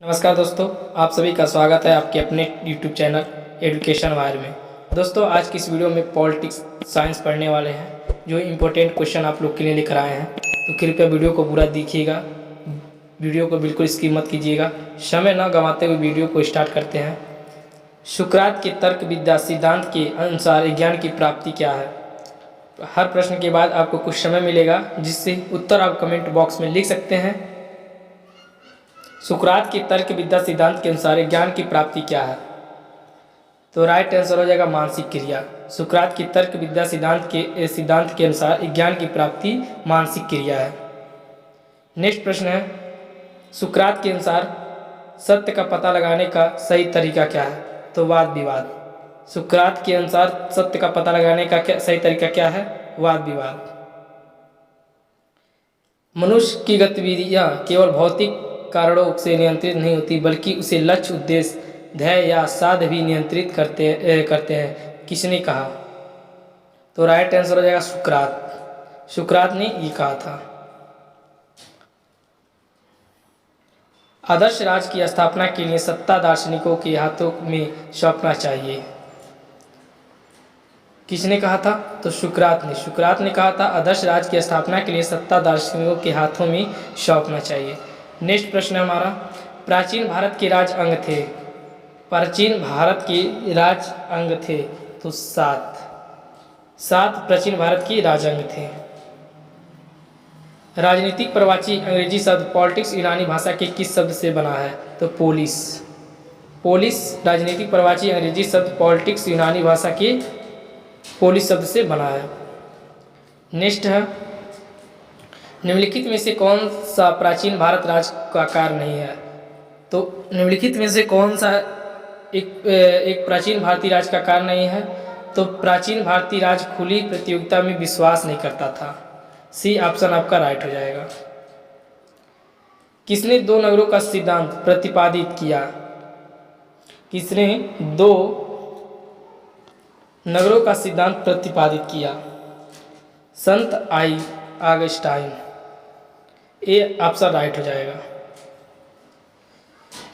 नमस्कार दोस्तों, आप सभी का स्वागत है आपके अपने YouTube चैनल एजुकेशन वायर में। दोस्तों, आज की इस वीडियो में पॉलिटिक्स साइंस पढ़ने वाले हैं, जो इम्पोर्टेंट क्वेश्चन आप लोग के लिए लेकर आए हैं। तो कृपया वीडियो को पूरा देखिएगा, वीडियो को बिल्कुल स्किप मत कीजिएगा। समय न गंवाते हुए वीडियो को स्टार्ट करते हैं। सुकरात के तर्क विद्या सिद्धांत के अनुसार ज्ञान की प्राप्ति क्या है? हर प्रश्न के बाद आपको कुछ समय मिलेगा, जिससे उत्तर आप कमेंट बॉक्स में लिख सकते हैं। सुकरात के तर्क विद्या सिद्धांत के अनुसार ज्ञान की प्राप्ति क्या है? तो राइट आंसर हो जाएगा मानसिक क्रिया। सुकरात की तर्क विद्या सिद्धांत के अनुसार ज्ञान की प्राप्ति मानसिक क्रिया है। नेक्स्ट प्रश्न है, सुकरात के अनुसार सत्य का पता लगाने का सही तरीका क्या है? तो वाद विवाद। सुकरात के अनुसार सत्य का पता लगाने का सही तरीका क्या है? वाद विवाद। मनुष्य की गतिविधियां केवल भौतिक कारणों से नियंत्रित नहीं होती, बल्कि उसे लक्ष्य, उद्देश्य, ध्येय या साध भी नियंत्रित करते हैं। किसने कहा? तो राइट आंसर हो जाएगा सुकरात। सुकरात ने ये कहा था। आदर्श राज्य की स्थापना के लिए सत्ता दार्शनिकों के हाथों में सौंपना चाहिए। किसने कहा था? तो सुकरात ने। सुकरात ने कहा था आदर्श राज्य की स्थापना के लिए सत्ता दार्शनिकों के हाथों में सौंपना चाहिए। नेक्स्ट प्रश्न है हमारा, प्राचीन भारत के राज अंग थे। प्राचीन भारत के राज अंग थे तो सात प्राचीन भारत के राज अंग थे। राजनीतिक प्रवाची अंग्रेजी शब्द पॉलिटिक्स यूनानी भाषा के किस शब्द से बना है? तो पोलिस। पोलिस राजनीतिक प्रवाची अंग्रेजी शब्द पॉलिटिक्स यूनानी भाषा के पोलिस शब्द से बना है। नेक्स्ट है, निम्नलिखित में से कौन सा प्राचीन भारत राज्य का आकार नहीं है? तो निम्नलिखित में से कौन सा एक प्राचीन भारतीय राज्य का आकार नहीं है? तो प्राचीन भारतीय राज्य खुली प्रतियोगिता में विश्वास नहीं करता था। सी ऑप्शन आपका राइट हो जाएगा। किसने दो नगरों का सिद्धांत प्रतिपादित किया? किसने दो नगरों का सिद्धांत प्रतिपादित किया? संत ऑगस्टाइन। ए ऑप्शन राइट हो जाएगा।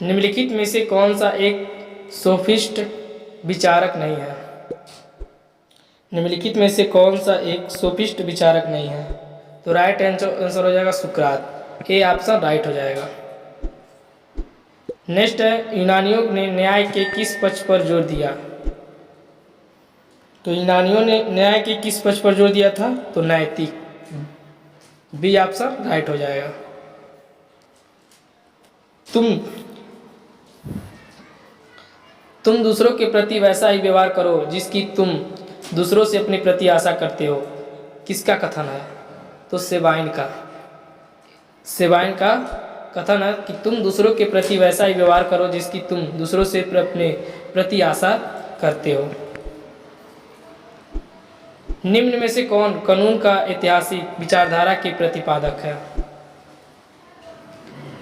निम्नलिखित में से कौन सा एक सोफिस्ट विचारक नहीं है? निम्नलिखित में से कौन सा एक सोफिस्ट विचारक नहीं है? तो राइट आंसर हो जाएगा सुकरात। ए ऑप्शन राइट हो जाएगा। नेक्स्ट है, यूनानियों ने न्याय के किस पक्ष पर जोर दिया? तो यूनानियों ने न्याय के किस पक्ष पर जोर दिया था? तो नैतिक। बी ऑप्शन राइट हो जाएगा। तुम दूसरों के प्रति वैसा ही व्यवहार करो जिसकी तुम दूसरों से अपने प्रति आशा करते हो। किसका कथन है? तो सेबाइन का। सेबाइन का कथन है कि तुम दूसरों के प्रति वैसा ही व्यवहार करो जिसकी तुम दूसरों से अपने प्रति आशा करते हो। निम्न में से कौन कानून का ऐतिहासिक विचारधारा के प्रतिपादक है?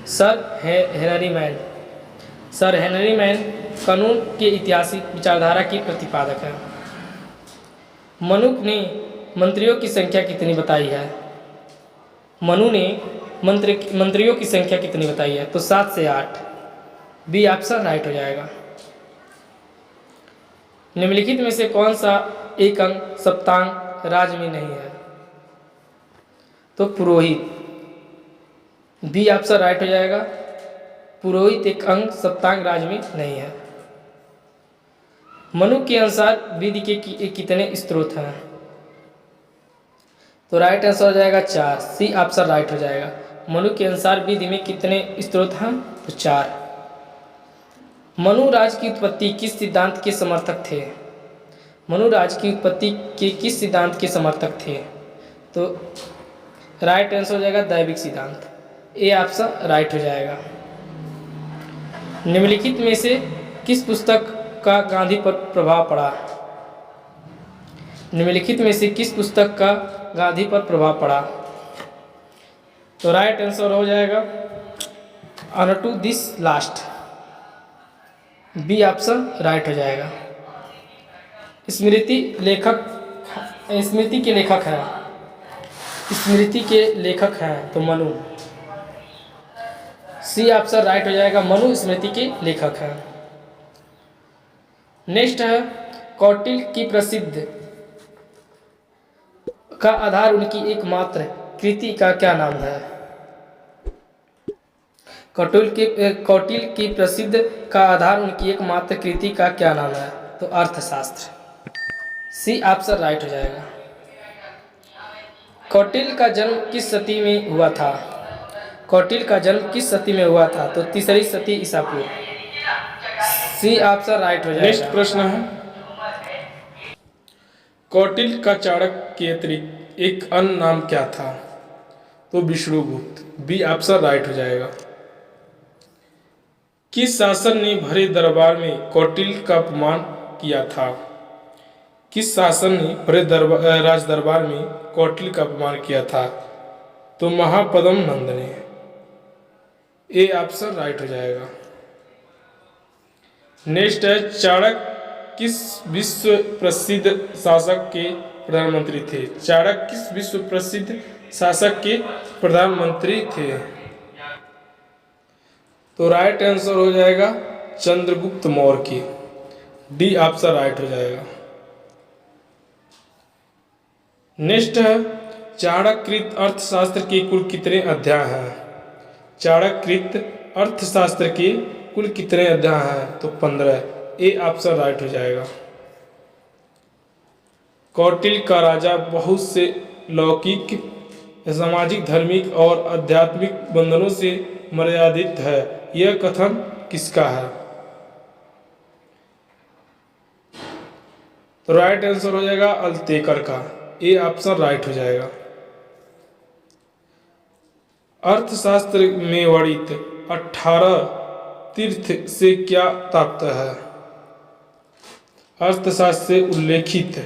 Sir Henry man. Sir Henry man कानून के ऐतिहासिक विचारधारा की प्रतिपादक है। मनु ने मंत्रियों की संख्या कितनी बताई है? मनु ने मंत्रियों की संख्या कितनी बताई है? तो 7 से 8। बी ऑप्शन राइट हो जाएगा। निम्नलिखित में से कौन सा एक अंग सप्तांग राज्य में नहीं है? तो पुरोहित। बी ऑप्शन राइट हो जाएगा। पुरोहित एक अंग सप्तांग राज्य में नहीं है। मनु के अनुसार विधि के कितने स्त्रोत हैं? तो राइट आंसर हो जाएगा 4। सी ऑप्शन राइट हो जाएगा। मनु के अनुसार विधि में कितने स्त्रोत हैं? तो 4। मनु राज्य की उत्पत्ति किस सिद्धांत के समर्थक थे? मनु राज्य की उत्पत्ति के किस सिद्धांत के समर्थक थे? तो राइट आंसर हो जाएगा दैविक सिद्धांत। ए ऑप्शन राइट हो जाएगा। निम्नलिखित में से किस पुस्तक का गांधी पर प्रभाव पड़ा? निम्नलिखित में से किस पुस्तक का गांधी पर प्रभाव पड़ा? तो राइट आंसर हो जाएगा on to this last. B option right हो जाएगा। स्मृति के लेखक हैं तो मनु। सी ऑप्शन राइट हो जाएगा, मनुस्मृति के लेखक हैं। नेक्स्ट है, कौटिल्य की प्रसिद्ध का आधार उनकी एकमात्र कृति का क्या नाम है? कौटिल्य की प्रसिद्ध का आधार उनकी एकमात्र कृति का क्या नाम है? तो अर्थशास्त्र। सी ऑप्शन राइट हो जाएगा। कौटिल्य का जन्म किस सदी में हुआ था? कौटिल्य का जन्म किस सदी में हुआ था? तो तीसरी सदी ईसा पूर्व। सी ऑप्शन राइट हो जाएगा। नेक्स्ट प्रश्न है, कौटिल्य का चाणक्य के अतिरिक्त एक अन्य नाम क्या था? तो विष्णुगुप्त। बी ऑप्शन राइट हो जाएगा। किस शासक ने भरे दरबार में कौटिल्य का अपमान किया था? किस शासक ने भरे राज दरबार में कौटिल्य का अपमान किया था? तो महापद्म नंद ने। ए ऑप्शन राइट हो जाएगा। नेक्स्ट है, चाणक्य किस विश्व प्रसिद्ध शासक के प्रधानमंत्री थे? चाणक्य किस विश्व प्रसिद्ध शासक के प्रधानमंत्री थे? तो राइट आंसर हो जाएगा चंद्रगुप्त मौर्य की। डी ऑप्शन राइट हो जाएगा। नेक्स्ट है, चाणक्यकृत अर्थशास्त्र के कुल कितने अध्याय हैं? चाणक्यकृत अर्थशास्त्र के कुल कितने अध्याय हैं? तो 15। ए ऑप्शन राइट हो जाएगा। कौटिल्य का राजा बहुत से लौकिक, सामाजिक, धार्मिक और आध्यात्मिक बंधनों से मर्यादित है, यह कथन किसका है? तो राइट आंसर हो जाएगा अल्तेकर का। ए ऑप्शन राइट हो जाएगा। अर्थशास्त्र में वर्णित 18 तीर्थ से क्या तात्पर्य है? अर्थशास्त्र से उल्लेखित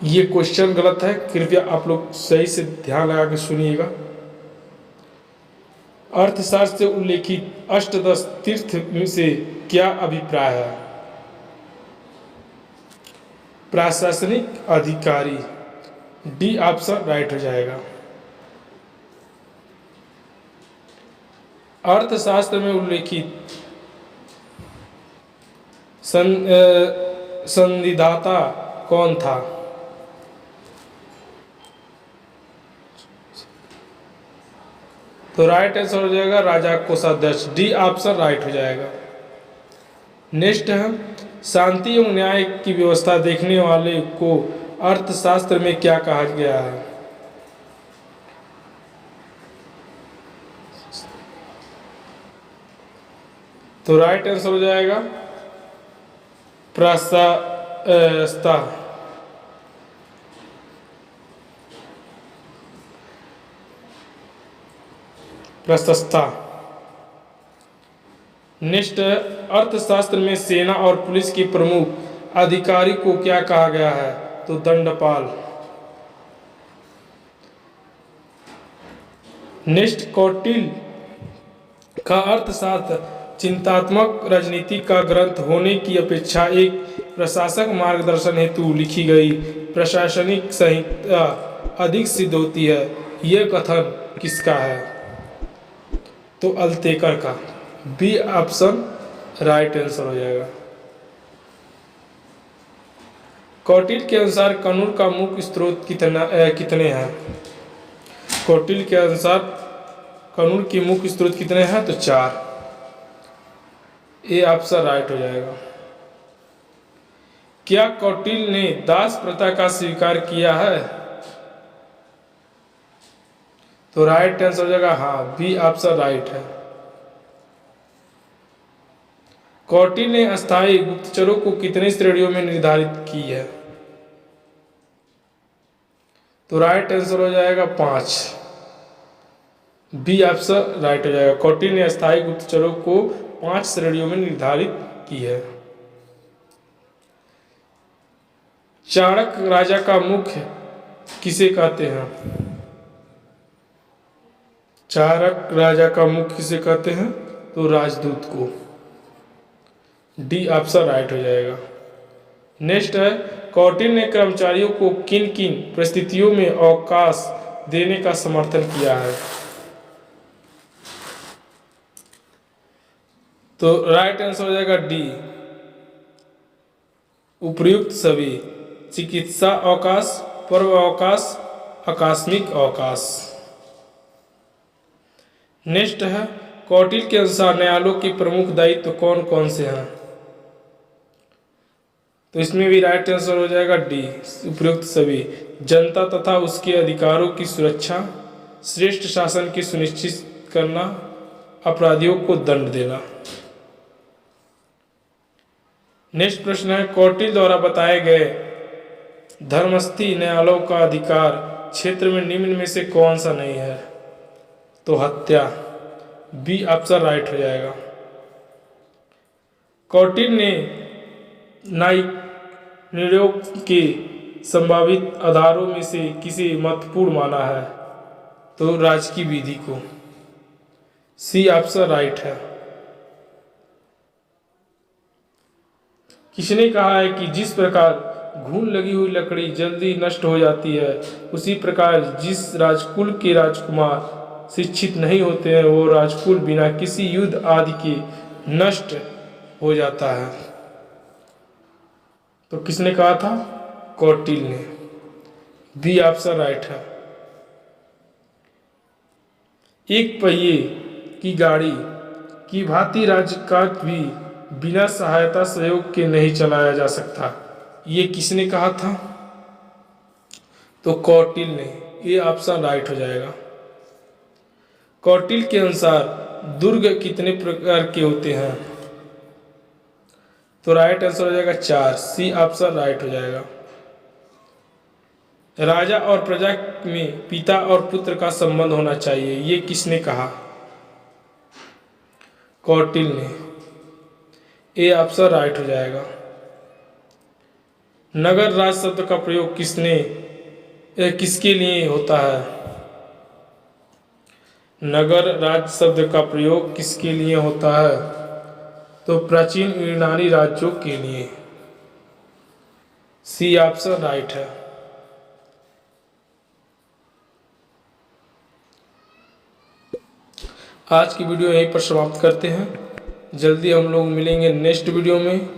ये क्वेश्चन गलत है, कृपया आप लोग सही से ध्यान लगा के सुनिएगा। अर्थशास्त्र से उल्लेखित अष्टदश तीर्थ से क्या अभिप्राय है? प्रशासनिक अधिकारी। डी ऑप्शन राइट हो जाएगा। अर्थशास्त्र में उल्लेखित संविधाता कौन था? तो राइट आंसर हो जाएगा राजा कोषाध्यक्ष। डी ऑप्शन राइट हो जाएगा। नेक्स्ट है, शांति एवं न्याय की व्यवस्था देखने वाले को अर्थशास्त्र में क्या कहा गया है? तो राइट आंसर हो जाएगा प्रशास्ता। प्रशस्ता। नेक्स्ट, अर्थशास्त्र में सेना और पुलिस के प्रमुख अधिकारी को क्या कहा गया है? तो दंडपाल। नेक्स्ट, कौटिल्य का अर्थशास्त्र चिंतात्मक राजनीति का ग्रंथ होने की अपेक्षा एक प्रशासक मार्गदर्शन हेतु लिखी गई प्रशासनिक संहिता अधिक सिद्ध होती है, यह कथन किसका है? तो अल्तेकर का। बी ऑप्शन राइट आंसर हो जाएगा। कौटिल्य के अनुसार कनूर का मुख्य स्रोत कितने हैं? कौटिल्य के अनुसार कनूर के मुख्य स्रोत कितने हैं? तो 4। ए ऑप्शन राइट हो जाएगा। क्या कौटिल्य ने दास प्रथा का स्वीकार किया है? तो राइट आंसर हो जाएगा हाँ, बी ऑप्शन राइट है। कौटिल्य ने अस्थायी गुप्तचरों को कितने श्रेणियों में निर्धारित की है? तो राइट आंसर हो जाएगा 5। बी ऑप्शन राइट हो जाएगा। कौटिल्य ने अस्थायी गुप्तचरों को 5 श्रेणियों में निर्धारित की है। चाणक्य राजा का मुख्य किसे कहते हैं? चाणक्य राजा का मुख्य किसे कहते हैं? तो राजदूत को। डी ऑप्शन राइट हो जाएगा। नेक्स्ट है, कौटिल्य ने कर्मचारियों को किन किन परिस्थितियों में अवकाश देने का समर्थन किया है? तो राइट आंसर हो जाएगा डी, उपर्युक्त सभी। चिकित्सा अवकाश, पर्व अवकाश, आकस्मिक अवकाश। नेक्स्ट है, कौटिल्य के अनुसार न्यायालयों के प्रमुख दायित्व कौन कौन से हैं? तो इसमें भी राइट आंसर हो जाएगा डी, उपयुक्त सभी। जनता तथा उसके अधिकारों की सुरक्षा, श्रेष्ठ शासन की सुनिश्चित करना, अपराधियों को दंड देना। नेक्स्ट प्रश्न है, कौटिल्य द्वारा बताए गए धर्मस्थी न्यायालयों का अधिकार क्षेत्र में निम्न में से कौन सा नहीं है? तो हत्या, बी ऑप्शन राइट हो जाएगा। कौटिल्य ने न्यायिक निर्णयों के संभावित आधारों में से किसे महत्वपूर्ण माना है? तो राजकीय विधि को, सी ऑप्शन राइट है। किसने कहा है कि जिस प्रकार घून लगी हुई लकड़ी जल्दी नष्ट हो जाती है, उसी प्रकार जिस राजकुल के राजकुमार शिक्षित नहीं होते हैं वो राजकुल बिना किसी युद्ध आदि के नष्ट हो जाता है? तो किसने कहा था? कौटिल्य ने, बी ऑप्शन राइट है। एक पहिए की गाड़ी की भांति राजकाज भी बिना सहायता सहयोग के नहीं चलाया जा सकता, ये किसने कहा था? तो कौटिल्य ने, ये ऑप्शन राइट हो जाएगा। कौटिल्य के अनुसार दुर्ग कितने प्रकार के होते हैं? तो राइट आंसर हो जाएगा 4, सी ऑप्शन राइट हो जाएगा। राजा और प्रजा में पिता और पुत्र का संबंध होना चाहिए, ये किसने कहा? कौटिल्य ने, ए ऑप्शन राइट हो जाएगा। नगर राज शब्द का प्रयोग किसके लिए होता है? नगर राज शब्द का प्रयोग किसके लिए होता है? तो प्राचीन यूनानी राज्यों के लिए, सी ऑप्शन राइट है। आज की वीडियो यहीं पर समाप्त करते हैं। जल्दी हम लोग मिलेंगे नेक्स्ट वीडियो में।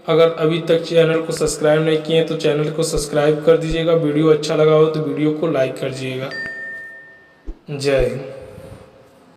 अगर अभी तक चैनल को सब्सक्राइब नहीं किए तो चैनल को सब्सक्राइब कर दीजिएगा। वीडियो अच्छा लगा हो तो वीडियो को लाइक कर दीजिएगा। जय हिंद।